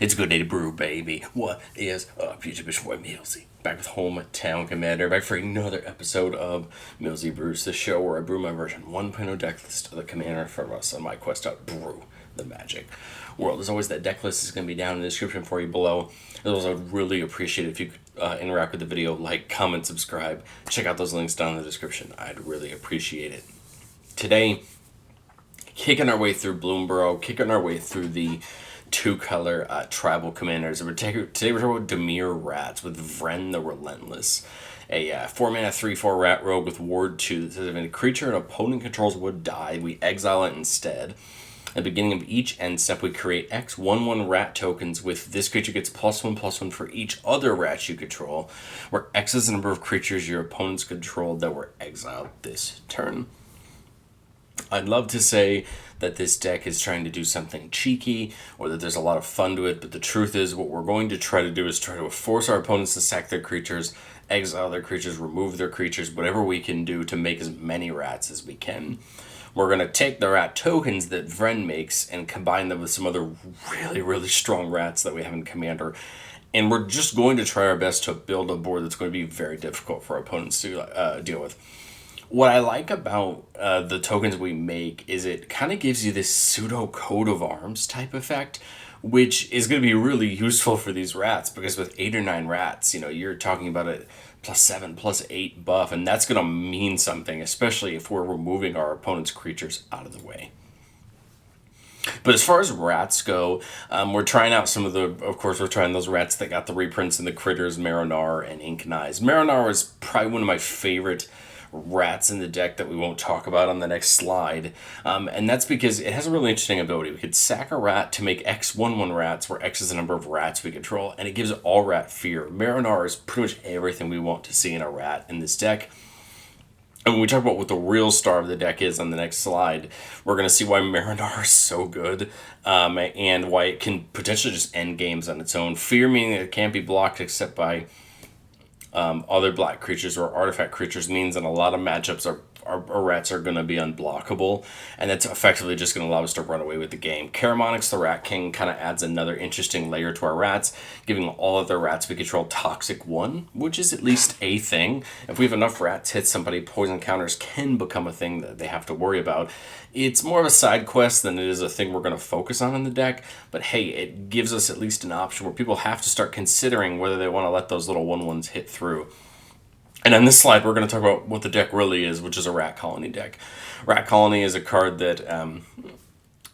It's a good day to brew, baby. What is up, YouTube? It's boy Millsy. Back with Hometown Commander, back for another episode of Millsy Brews, the show where I brew my version 1.0 deck list of the Commander from us on my quest to brew the magic world. As always, that deck list is going to be down in the description for you below. As well as I would really appreciate it if you could interact with the video, like, comment, subscribe. Check out those links down in the description. I'd really appreciate it. Today, kicking our way through Bloomborough, kicking our way through the two-color tribal commanders. Today we're talking about Dimir Rats with Vren the Relentless. A 4-mana 3/4 rat rogue with ward 2 that says if a creature an opponent controls would die, we exile it instead. At the beginning of each end step, we create X 1/1 rat tokens with this creature gets +1/+1 for each other rat you control, where X is the number of creatures your opponents controlled that were exiled this turn. I'd love to say that this deck is trying to do something cheeky or that there's a lot of fun to it, but the truth is what we're going to try to do is try to force our opponents to sack their creatures, exile their creatures, remove their creatures, whatever we can do to make as many rats as we can. We're going to take the rat tokens that Vren makes and combine them with some other really, really strong rats that we have in Commander. And we're just going to try our best to build a board that's going to be very difficult for our opponents to deal with. What I like about the tokens we make is it kind of gives you this pseudo coat of arms type effect, which is going to be really useful for these rats because with 8 or 9 rats, you're talking about a +7, +8 buff, and that's going to mean something, especially if we're removing our opponent's creatures out of the way. But as far as rats go, we're trying out we're trying those rats that got the reprints in the Critters, Marinar, and Ink Knives. Marinar is probably one of my favorite rats in the deck that we won't talk about on the next slide. And that's because it has a really interesting ability. We could sack a rat to make X 1/1 rats, where X is the number of rats we control, and it gives all rat fear. Marinar is pretty much everything we want to see in a rat in this deck. And when we talk about what the real star of the deck is on the next slide, we're going to see why Marinar is so good and why it can potentially just end games on its own. Fear meaning that it can't be blocked except by other black creatures or artifact creatures means that a lot of matchups our rats are going to be unblockable, and that's effectively just going to allow us to run away with the game. Karamonix the Rat King kind of adds another interesting layer to our rats, giving all of the rats we control Toxic 1, which is at least a thing. If we have enough rats hit somebody, poison counters can become a thing that they have to worry about. It's more of a side quest than it is a thing we're going to focus on in the deck, but hey, it gives us at least an option where people have to start considering whether they want to let those little 1/1s hit through. And on this slide, we're going to talk about what the deck really is, which is a Rat Colony deck. Rat Colony is a card that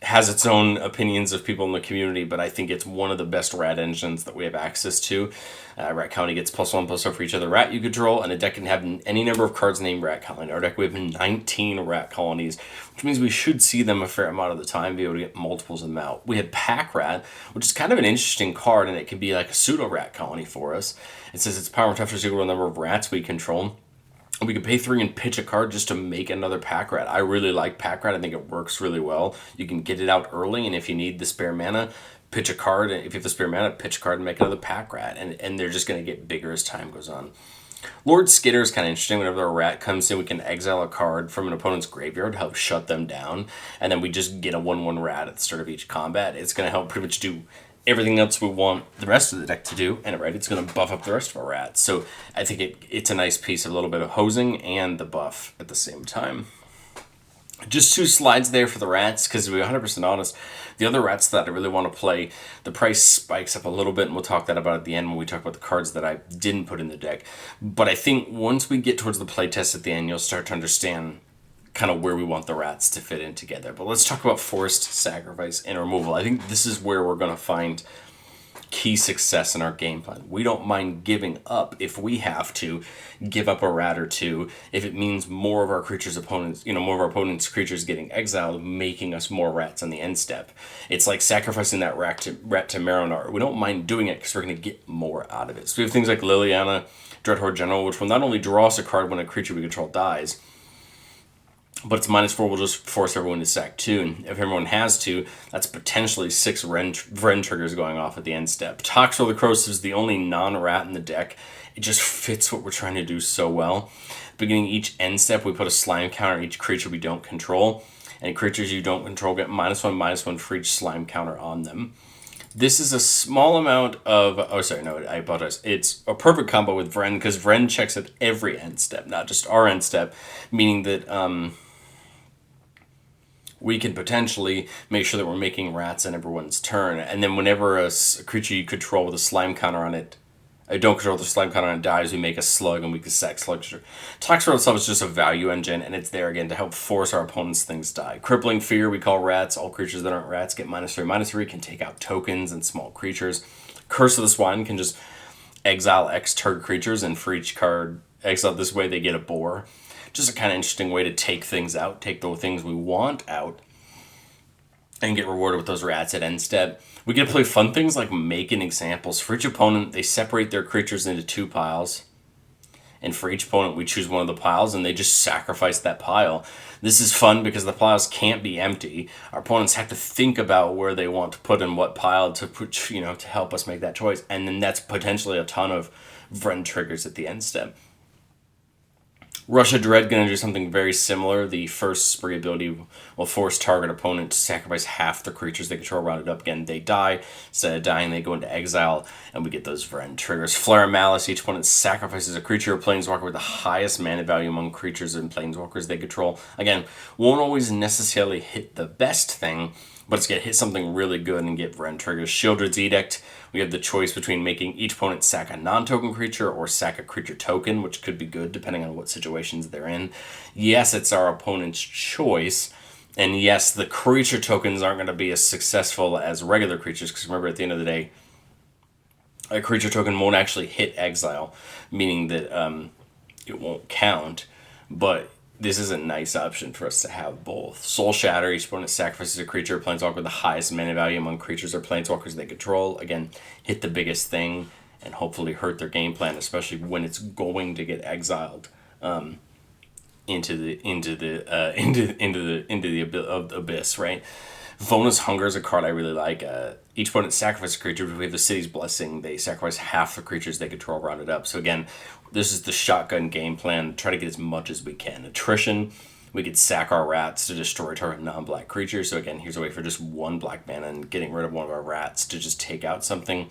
has its own opinions of people in the community, but I think it's one of the best rat engines that we have access to. Rat Colony gets +1/+1 for each other rat you control, and a deck can have any number of cards named Rat Colony. Our deck, we have 19 Rat Colonies, which means we should see them a fair amount of the time, be able to get multiples of them out. We have Pack Rat, which is kind of an interesting card, and it can be like a pseudo Rat Colony for us. It says its power and toughness is equal to the number of rats we control. We can pay 3 and pitch a card just to make another Pack Rat. I really like Pack Rat. I think it works really well. You can get it out early, and if you need the spare mana, pitch a card. If you have the spare mana, pitch a card and make another Pack Rat. And they're just going to get bigger as time goes on. Lord Skitter is kind of interesting. Whenever a rat comes in, we can exile a card from an opponent's graveyard to help shut them down. And then we just get a 1/1 rat at the start of each combat. It's going to help pretty much do everything else we want the rest of the deck to do, and it's going to buff up the rest of our rats. So I think it's a nice piece of a little bit of hosing and the buff at the same time. Just 2 slides there for the rats, because to be 100% honest, the other rats that I really want to play, the price spikes up a little bit, and we'll talk that about at the end when we talk about the cards that I didn't put in the deck. But I think once we get towards the playtest at the end, you'll start to understand kind of where we want the rats to fit in together. But let's talk about forced sacrifice and removal. I think this is where we're going to find key success in our game plan. We don't mind giving up if we have to give up a rat or 2 if it means more of our more of our opponent's creatures getting exiled, making us more rats on the end step. It's like sacrificing that rat to Marinar. We don't mind doing it because we're going to get more out of it. So we have things like Liliana, Dreadhorde General, which will not only draw us a card when a creature we control dies, but it's -4 will just force everyone to sack 2. And if everyone has to, that's potentially 6 Vren triggers going off at the end step. Toxel the Crows is the only non-rat in the deck. It just fits what we're trying to do so well. Beginning each end step, we put a slime counter on each creature we don't control. And creatures you don't control get -1/-1 for each slime counter on them. This is a small amount of. Oh, sorry, no, I apologize. It's a perfect combo with Vren because Vren checks at every end step, not just our end step, meaning that we can potentially make sure that we're making rats in everyone's turn. And then whenever a creature you control with a slime counter on it, I don't control the slime counter on it dies, we make a slug and we can sack slug. Toxicroak itself is just a value engine, and it's there again to help force our opponents' things die. Crippling Fear, we call rats. All creatures that aren't rats get -3/-3, can take out tokens and small creatures. Curse of the Swine can just exile X target creatures, and for each card exiled this way, they get a boar. Just a kind of interesting way to take things out, take the things we want out, and get rewarded with those rats at end step. We get to play fun things like making examples. For each opponent, they separate their creatures into 2 piles. And for each opponent, we choose one of the piles, and they just sacrifice that pile. This is fun because the piles can't be empty. Our opponents have to think about where they want to put in what pile to put, to help us make that choice. And then that's potentially a ton of Vren triggers at the end step. Russia Dread going to do something very similar. The first spree ability will force target opponent to sacrifice half the creatures they control rounded up. Again, they die. Instead of dying, they go into exile, and we get those Vren triggers. Flare of Malice. Each opponent sacrifices a creature or planeswalker with the highest mana value among creatures and planeswalkers they control. Again, won't always necessarily hit the best thing, but it's going to hit something really good and get Vren triggers. Shieldred's Edict. We have the choice between making each opponent sack a non-token creature or sack a creature token, which could be good depending on what situations they're in. Yes, it's our opponent's choice. And yes, the creature tokens aren't going to be as successful as regular creatures, because remember, at the end of the day, a creature token won't actually hit exile, meaning that it won't count. But this is a nice option for us to have both. Soul Shatter, each opponent sacrifices a creature or planeswalker with the highest mana value among creatures or planeswalkers they control. Again, hit the biggest thing and hopefully hurt their game plan, especially when it's going to get exiled into the abyss, right? Vona's Hunger is a card I really like. Each opponent sacrifices a creature. If we have the City's Blessing, they sacrifice half the creatures they control rounded up. So again, this is the shotgun game plan. Try to get as much as we can. Attrition, we could sack our rats to destroy target non-black creatures. So again, here's a way for just 1 black mana and getting rid of one of our rats to just take out something.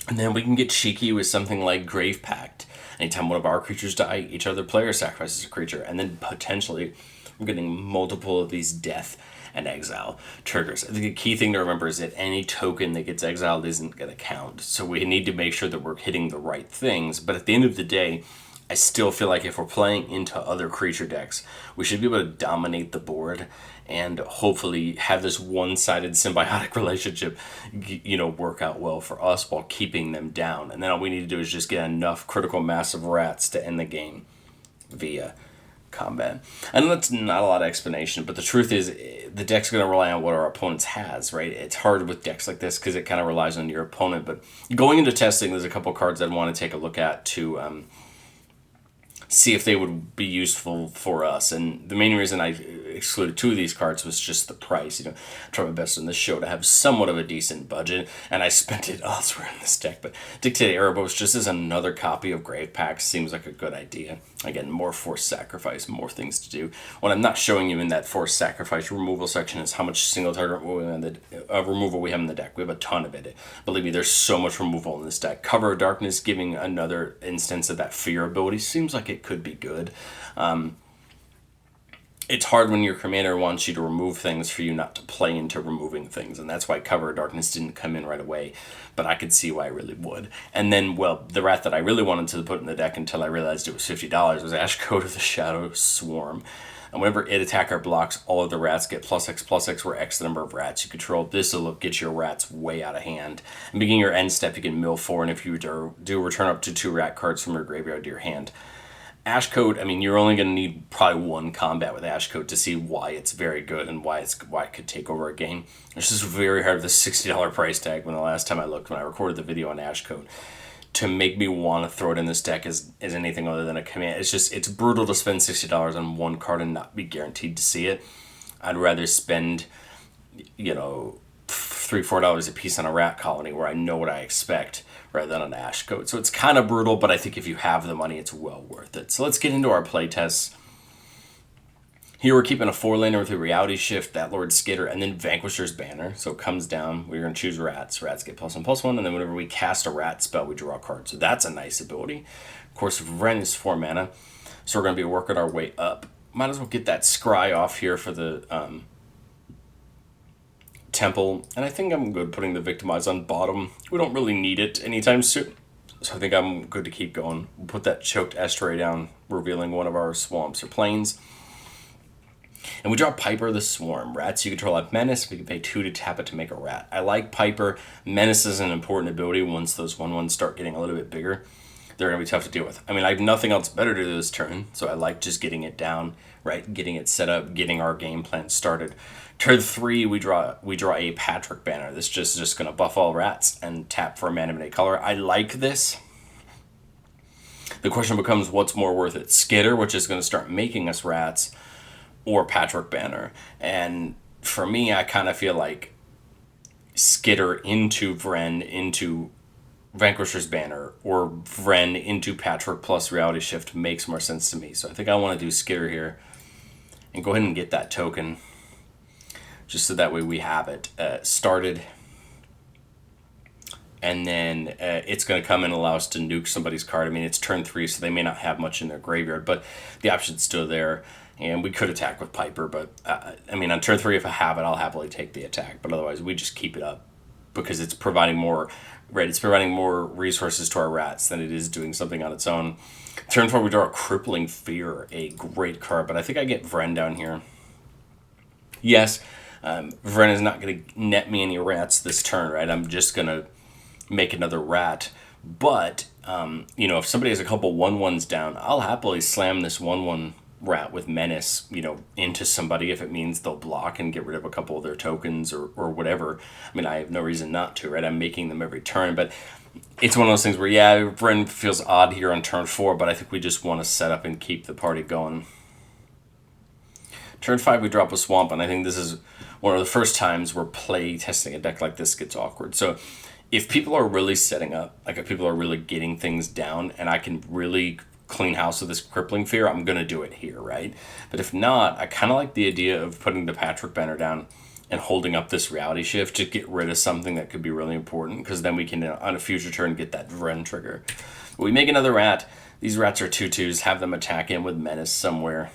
And then we can get cheeky with something like Grave Pact. Anytime one of our creatures die, each other player sacrifices a creature. And then potentially we're getting multiple of these death and exile triggers. I think the key thing to remember is that any token that gets exiled isn't going to count. So we need to make sure that we're hitting the right things. But at the end of the day, I still feel like if we're playing into other creature decks, we should be able to dominate the board and hopefully have this one-sided symbiotic relationship, work out well for us while keeping them down. And then all we need to do is just get enough critical mass of rats to end the game via combat. I know that's not a lot of explanation, but the truth is the deck's going to rely on what our opponents has, right? It's hard with decks like this because it kind of relies on your opponent. But going into testing, there's a couple cards I'd want to take a look at to see if they would be useful for us. And the main reason I excluded 2 of these cards was just the price. I tried my best on this show to have somewhat of a decent budget, and I spent it elsewhere in this deck. But Dictated Erebos just as another copy of Grave Pact seems like a good idea. Again, more forced sacrifice, more things to do. What I'm not showing you in that forced sacrifice removal section is how much single target removal we have in the deck. We have a ton of it. Believe me, there's so much removal in this deck. Cover of Darkness, giving another instance of that fear ability, seems like it could be good. It's hard when your commander wants you to remove things for you not to play into removing things, and that's why Cover of Darkness didn't come in right away, but I could see why I really would. And then, the rat that I really wanted to put in the deck until I realized it was $50 was Ashcoat of the Shadow Swarm. And whenever it attack or blocks, all of the rats get +X/+X, where X the number of rats you control. This will get your rats way out of hand. And beginning your end step, you can mill 4, and if you do return up to 2 rat cards from your graveyard to your hand. Ashcoat, you're only going to need probably 1 combat with Ashcoat to see why it's very good and why it could take over a game. It's just very hard with the $60 price tag when the last time I looked, when I recorded the video on Ashcoat, to make me want to throw it in this deck is anything other than a command. It's brutal to spend $60 on 1 card and not be guaranteed to see it. I'd rather spend, $3-4 a piece on a rat colony where I know what I expect, rather than an Ashcoat. So it's kind of brutal, but I think if you have the money, it's well worth it. So let's get into our playtests. Here we're keeping a 4-laner with a Reality Shift, that Lord Skitter, and then Vanquisher's Banner. So it comes down, we're going to choose Rats. Rats get +1/+1, and then whenever we cast a Rat spell, we draw a card. So that's a nice ability. Of course, Vren is 4 mana, so we're going to be working our way up. Might as well get that Scry off here for the Temple. And I think I'm good putting the Victimize on bottom. We don't really need it anytime soon. So I think I'm good to keep going. We'll put that Choked Estuary down, revealing one of our swamps or plains. And we draw Piper the Swarm. Rats you control have Menace. We can pay 2 to tap it to make a rat. I like Piper. Menace is an important ability once those 1/1s start getting a little bit bigger. They're going to be tough to deal with. I mean, I have nothing else better to do this turn, so I like just getting it down, right? Getting it set up, getting our game plan started. Turn 3, we draw a Patrick Banner. This just going to buff all rats and tap for a mana of color. I like this. The question becomes, what's more worth it? Skitter, which is going to start making us rats, or Patrick Banner. And for me, I kind of feel like Skitter into Vren into Vanquisher's Banner, or Vren into Patrick plus Reality Shift makes more sense to me. So I think I want to do Skitter here and go ahead and get that token, just so that way we have it started. And then it's going to come and allow us to nuke somebody's card. I mean, it's turn 3, so they may not have much in their graveyard, but the option's still there. And we could attack with Piper, but I mean, on turn 3, if I have it, I'll happily take the attack. But otherwise, we just keep it up because it's providing more, right? It's providing more resources to our rats than it is doing something on its own. Turn 4, we draw a Crippling Fear, a great card, but I think I get Vren down here. Yes, Vren is not going to net me any rats this turn, right? I'm just going to make another rat. But, you know, if somebody has a couple 1/1s down, I'll happily slam this 1/1 rat with Menace, you know, into somebody if it means they'll block and get rid of a couple of their tokens or whatever. I mean, I have no reason not to, right? I'm making them every turn, but it's one of those things where, yeah, Vren feels odd here on turn 4, but I think we just want to set up and keep the party going. Turn 5, we drop a Swamp, and I think this is one of the first times where play testing a deck like this gets awkward. So if people are really setting up, like if people are really getting things down, and I can really clean house with this Crippling Fear, I'm going to do it here, right? But if not, I kind of like the idea of putting the Patrick Banner down and holding up this Reality Shift to get rid of something that could be really important, because then we can, on a future turn, get that Vren trigger. We make another rat. These rats are 2/2s. Have them attack in with Menace somewhere.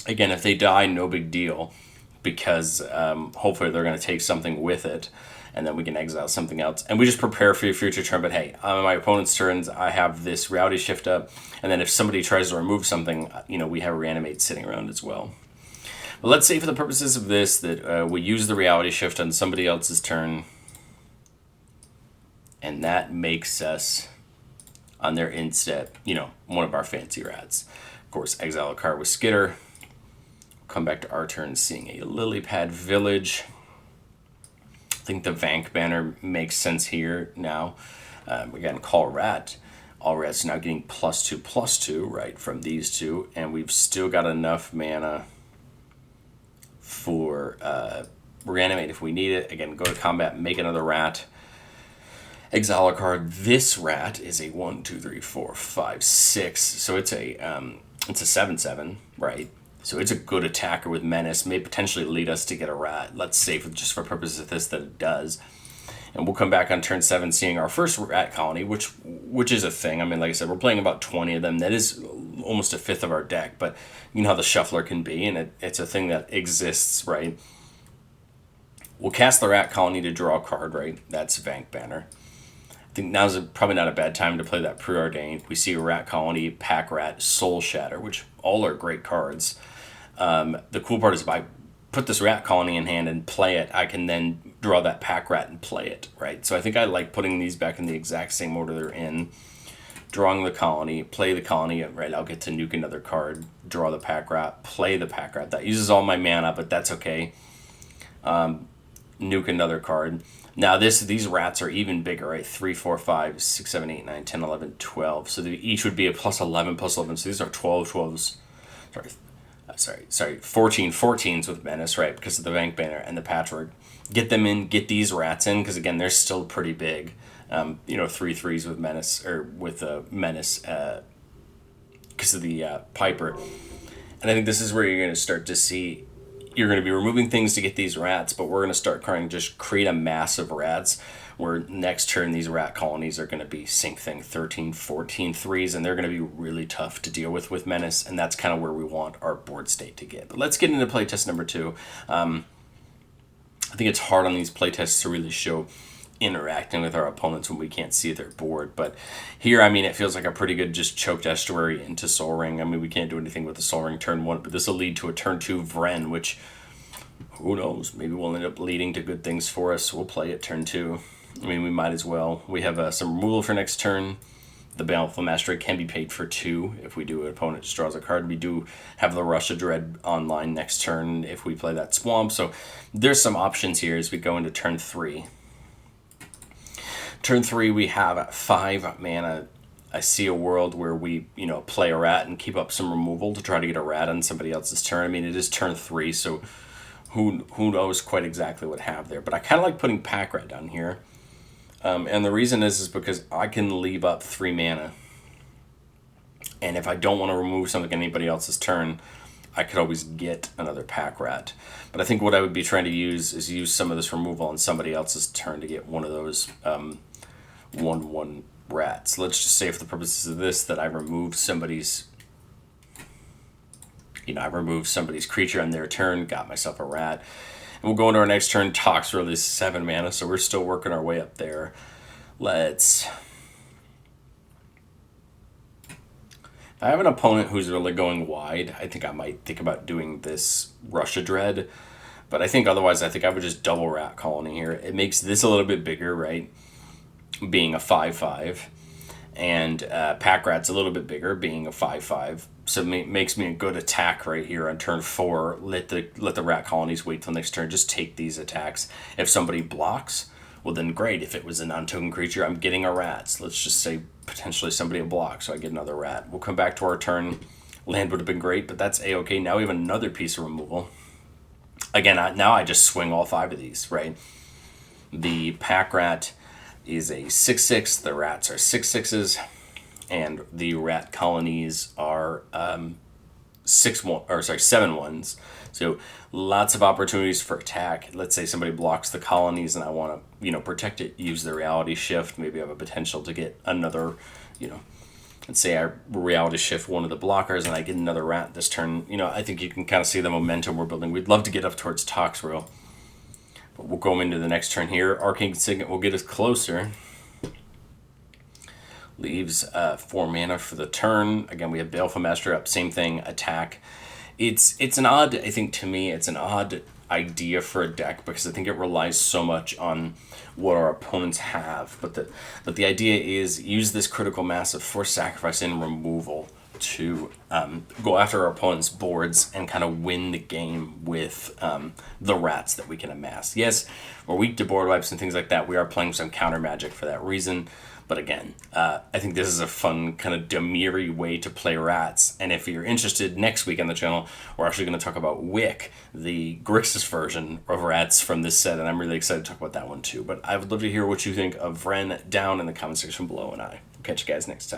Again, if they die, no big deal, because hopefully they're going to take something with it, and then we can exile something else. And we just prepare for your future turn. But hey, on my opponent's turns, I have this Reality Shift up. And then if somebody tries to remove something, you know, we have Reanimate sitting around as well. But let's say for the purposes of this that we use the Reality Shift on somebody else's turn. And that makes us, on their end step, you know, one of our fancy rats. Of course, exile a card with Skitter. Come back to our turn seeing a Lily Pad Village. I think the Vank Banner makes sense here now. Again, call Rat. All rats now getting +2/+2, right, from these two. And we've still got enough mana for Reanimate if we need it. Again, go to combat, make another rat. Exile a card. This rat is a 1, 2, 3, 4, 5, 6. So it's a 7/7, right? So it's a good attacker with Menace. May potentially lead us to get a rat. Let's say, just for purposes of this, that it does. And we'll come back on turn 7 seeing our first rat colony, which is a thing. I mean, like I said, we're playing about 20 of them. That is almost a fifth of our deck. But you know how the shuffler can be, and it's a thing that exists, right? We'll cast the rat colony to draw a card, right? That's Vank Banner. I think now's probably not a bad time to play that Preordained. We see a rat colony, pack rat, soul shatter, which all are great cards. The cool part is if I put this rat colony in hand and play it, I can then draw that pack rat and play it, right? So I think I like putting these back in the exact same order they're in. Drawing the colony, play the colony, right? I'll get to nuke another card, draw the pack rat, play the pack rat. That uses all my mana, but that's okay. Nuke another card. Now these rats are even bigger, right? 3, 4, 5, 6, 7, 8, 9, 10, 11, 12. So each would be a +11/+11. So these are 12/12s. Sorry, 14/14s with Menace, right? Because of the Vank Banner and the Patrick. Get them in, get these rats in, because again, they're still pretty big. 3/3s with Menace, or with Menace, because of the Piper. And I think this is where you're going to start to see, you're going to be removing things to get these rats, but we're going to start trying to just create a mass of rats where next turn these rat colonies are going to be same thing, 13, 14 threes, and they're going to be really tough to deal with Menace, and that's kind of where we want our board state to get. But let's get into playtest number 2. I think it's hard on these playtests to really show interacting with our opponents when we can't see their board. But here, I mean, it feels like a pretty good just choked estuary into Soul Ring. I mean, we can't do anything with the Soul Ring turn 1, but this will lead to a turn 2 Vren, which, who knows, maybe will end up leading to good things for us. We'll play it turn 2. I mean, we might as well. We have some removal for next turn. The Baleful Mastery can be paid for 2 if we do. An opponent just draws a card. We do have the Rush of Dread online next turn if we play that Swamp. So there's some options here as we go into turn 3. Turn 3, we have 5 mana. I see a world where we, play a rat and keep up some removal to try to get a rat on somebody else's turn. I mean, it is turn 3, so who knows quite exactly what I have there. But I kind of like putting Pack Rat down here. And the reason is because I can leave up 3 mana. And if I don't want to remove something on anybody else's turn, I could always get another Pack Rat. But I think what I would be trying to use is use some of this removal on somebody else's turn to get one of those 1/1 rats. Let's just say for the purposes of this that I removed somebody's creature on their turn, got myself a rat. And we'll go into our next turn. Tox really is 7 mana, so we're still working our way up there. If I have an opponent who's really going wide, I think I might think about doing this Rush of Dread. But I think otherwise, I think I would just double Rat Colony here. It makes this a little bit bigger, right? Being a 5/5. And Pack Rat's a little bit bigger, being a 5/5. So it makes me a good attack right here on turn 4. Let the rat colonies wait till next turn. Just take these attacks. If somebody blocks, well then great. If it was a non-token creature, I'm getting a rat. So let's just say potentially somebody will block, so I get another rat. We'll come back to our turn. Land would have been great, but that's a-okay. Now we have another piece of removal. Again, now I just swing all 5 of these, right? The Pack Rat is a 6/6. The rats are 6/6s. And the rat colonies are 7/1s. So lots of opportunities for attack. Let's say somebody blocks the colonies and I want to, protect it, use the reality shift. Maybe I have a potential to get another, let's say I reality shift one of the blockers and I get another rat this turn. I think you can kind of see the momentum we're building. We'd love to get up towards Toxrill. But we'll go into the next turn here. Arcane Signet will get us closer. Leaves 4 mana for the turn. Again, we have Baleful Master up, same thing, attack. It's an odd, I think to me, it's an odd idea for a deck because I think it relies so much on what our opponents have. But the idea is use this critical mass of forced sacrifice and removal to go after our opponent's boards and kind of win the game with the rats that we can amass. Yes, we're weak to board wipes and things like that. We are playing some counter magic for that reason. But again, I think this is a fun kind of Demiri way to play rats. And if you're interested, next week on the channel, we're actually going to talk about Wick, the Grixis version of rats from this set. And I'm really excited to talk about that one too. But I would love to hear what you think of Vren down in the comment section below. And I will catch you guys next time.